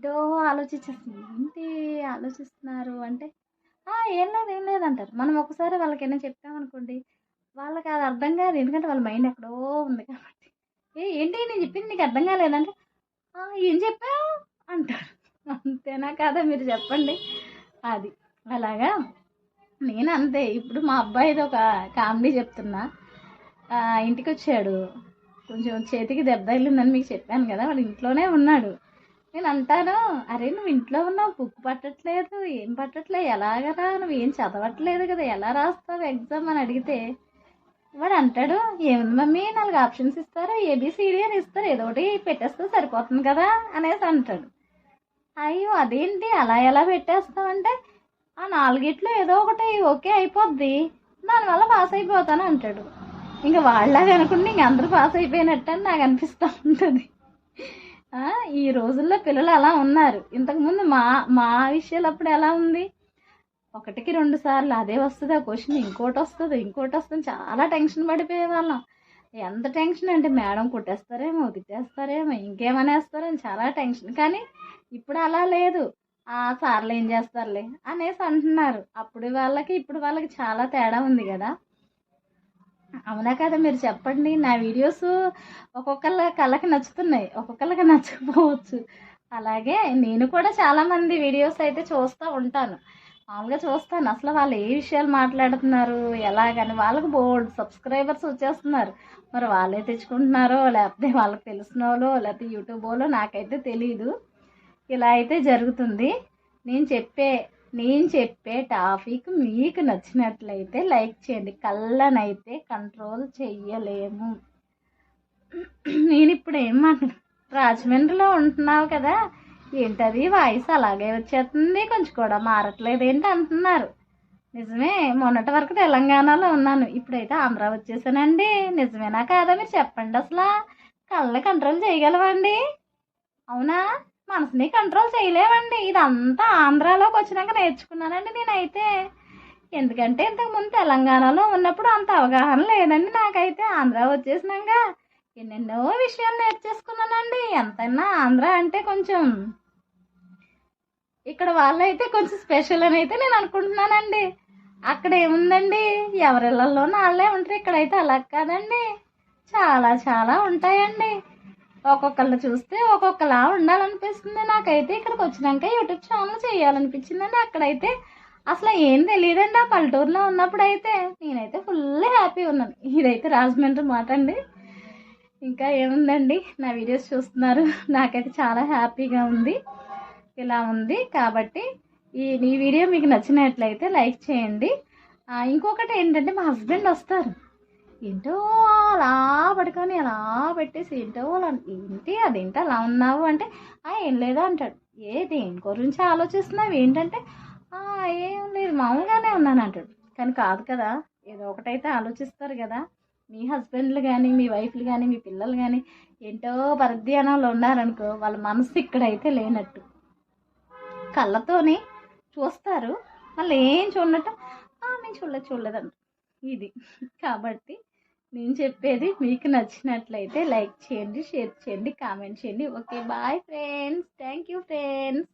ఏంటో ఆలోచించేస్తుంది. ఏంటి ఆలోచిస్తున్నారు అంటే, ఏం లేదు, ఏం లేదంటారు. మనం ఒకసారి వాళ్ళకేమైనా చెప్పామనుకోండి, వాళ్ళకది అర్థం కాదు. ఎందుకంటే వాళ్ళ మైండ్ ఎక్కడో ఉంది కాబట్టి. ఏంటి నేను చెప్పింది నీకు అర్థం కాలేదంటే, ఏం చెప్పావు అంటారు. అంతేనా కాదా మీరు చెప్పండి? అది. అలాగా నేను అంతే. ఇప్పుడు మా అబ్బాయిది ఒక కామెడీ చెప్తున్నా. ఇంటికొచ్చాడు. కొంచెం చేతికి దెబ్బ తగిలిందని మీకు చెప్పాను కదా! వాడు ఇంట్లోనే ఉన్నాడు. నేను అంటాను, "అరే! నువ్వు ఇంట్లో ఉన్నావు, బుక్ పట్టట్లేదు, ఏం పట్టట్లేదు, ఎలాగరా నువ్వేం చదవట్లేదు కదా! ఎలా రాస్తావు ఎగ్జామ్" అని అడిగితే, వాడు అంటాడు, "ఏముంది మమ్మీ 4 ఆప్షన్స్ ఇస్తారు, ఏబీసీడీ అని ఇస్తారు, ఏదో ఒకటి పెట్టేస్తే సరిపోతుంది కదా" అనేసి అంటాడు. అయ్యో! అదేంటి అలా ఎలా పెట్టేస్తావంటే, ఆ 4గిట్లో ఏదో ఒకటి ఓకే అయిపోద్ది, దానివల్ల పాస్ అయిపోతాను అంటాడు. ఇంక వాళ్ళలాగా అనుకుంటే ఇంక అందరూ పాస్ అయిపోయినట్టు అని నాకు అనిపిస్తూ ఉంటుంది. ఈ రోజుల్లో పిల్లలు అలా ఉన్నారు. ఇంతకుముందు మా మా విషయాలప్పుడు ఎలా ఉంది, 1కి 2 సార్లు అదే వస్తుంది, ఆ క్వశ్చన్ ఇంకోటి వస్తుంది చాలా టెన్షన్ పడిపోయేవాళ్ళం. ఎంత టెన్షన్ అంటే మేడం కొట్టేస్తారేమో, తిట్టేస్తారేమో, ఇంకేమనేస్తారని చాలా టెన్షన్. కానీ ఇప్పుడు అలా లేదు. సార్లు ఏం చేస్తారులే అనేసి అంటున్నారు. అప్పుడు వాళ్ళకి ఇప్పుడు వాళ్ళకి చాలా తేడా ఉంది కదా! అవునా కదా మీరు చెప్పండి? నా వీడియోస్ ఒక్కొక్కళ్ళ కళ్ళకి నచ్చుతున్నాయి, ఒక్కొక్కళ్ళకి నచ్చకపోవచ్చు. అలాగే నేను కూడా చాలామంది వీడియోస్ అయితే చూస్తూ ఉంటాను. మామూలుగా చూస్తాను. అసలు వాళ్ళు ఏ విషయాలు మాట్లాడుతున్నారు, ఎలాగని. వాళ్ళకి బోల్డ్ సబ్స్క్రైబర్స్ వచ్చేస్తున్నారు. మరి వాళ్ళే తెచ్చుకుంటున్నారో, లేకపోతే వాళ్ళకి తెలిసినోళ్ళో, లేకపోతే యూట్యూబోలో నాకైతే తెలీదు. ఇలా అయితే జరుగుతుంది. నేను చెప్పే టాపిక్ మీకు నచ్చినట్లయితే లైక్ చేయండి. కళ్ళనైతే కంట్రోల్ చెయ్యలేము. నేను ఇప్పుడు ఏం రాజమండ్రిలో ఉంటున్నావు కదా, ఏంటది వాయిస్ అలాగే వచ్చేస్తుంది, కొంచెం కూడా మారట్లేదు ఏంటి అంటున్నారు. నిజమే, మొన్నటి వరకు తెలంగాణలో ఉన్నాను, ఇప్పుడైతే ఆంధ్ర వచ్చేసానండి. నిజమేనా కాదా మీరు చెప్పండి? అసలు కళ్ళని కంట్రోల్ చేయగలవండి? అవునా? మనసుని కంట్రోల్ చేయలేమండి. ఇదంతా ఆంధ్రాలోకి వచ్చినాక నేర్చుకున్నానండి నేనైతే. ఎందుకంటే ఇంతకుముందు తెలంగాణలో ఉన్నప్పుడు అంత అవగాహన లేదండి నాకైతే. ఆంధ్ర వచ్చేసినాక ఎన్నెన్నో విషయాలు నేర్చేసుకున్నానండి. ఎంతైనా ఆంధ్ర అంటే కొంచెం ఇక్కడ వాళ్ళైతే కొంచెం స్పెషల్ అని అయితే నేను అనుకుంటున్నానండి. అక్కడ ఏముందండి, ఎవరిళ్ళల్లో వాళ్ళే ఉంటారు. ఇక్కడైతే అలా కాదండి, చాలా చాలా ఉంటాయండి. ఒక్కొక్కళ్ళు చూస్తే ఒక్కొక్కలా ఉండాలనిపిస్తుంది. నాకైతే ఇక్కడికి వచ్చినాక యూట్యూబ్ ఛానల్ చేయాలనిపించిందండి. అక్కడైతే అసలు ఏం తెలియదండి. ఆ పల్లెటూరులో ఉన్నప్పుడు అయితే నేనైతే ఫుల్ హ్యాపీ ఉన్నాను. ఇదైతే రాజమండ్రి మాట అండి. ఇంకా ఏముందండి, నా వీడియోస్ చూస్తున్నారు, నాకైతే చాలా హ్యాపీగా ఉంది. ఇలా ఉంది కాబట్టి ఈ వీడియో మీకు నచ్చినట్లయితే లైక్ చేయండి. ఇంకొకటి ఏంటంటే, మా హస్బెండ్ వస్తారు, ఏంటో అలా పడుకొని అలా పెట్టేసి ఏంటో అలా, ఏంటి అదేంటి అలా ఉన్నావు అంటే, ఏం లేదా అంటాడు. దేని గురించి ఆలోచిస్తున్నావు ఏంటంటే, ఏం లేదు మామూలుగానే ఉన్నాను అంటాడు. కానీ కాదు కదా, ఏదో ఒకటైతే ఆలోచిస్తారు కదా. మీ హస్బెండ్లు కానీ, మీ వైఫ్లు కానీ, మీ పిల్లలు కానీ ఏంటో పరధ్యానంలో ఉన్నారనుకో, వాళ్ళ మనసు ఇక్కడైతే లేనట్టు. కళ్ళతోని చూస్తారు, మళ్ళీ ఏం చూడటం, నేను చూడలేదంట. ఇది కాబట్టి నేను చెప్పేది మీకు నచ్చినట్లయితే లైక్ చేయండి, షేర్ చేయండి, కామెంట్ చేయండి. Okay, bye friends. Thank you friends.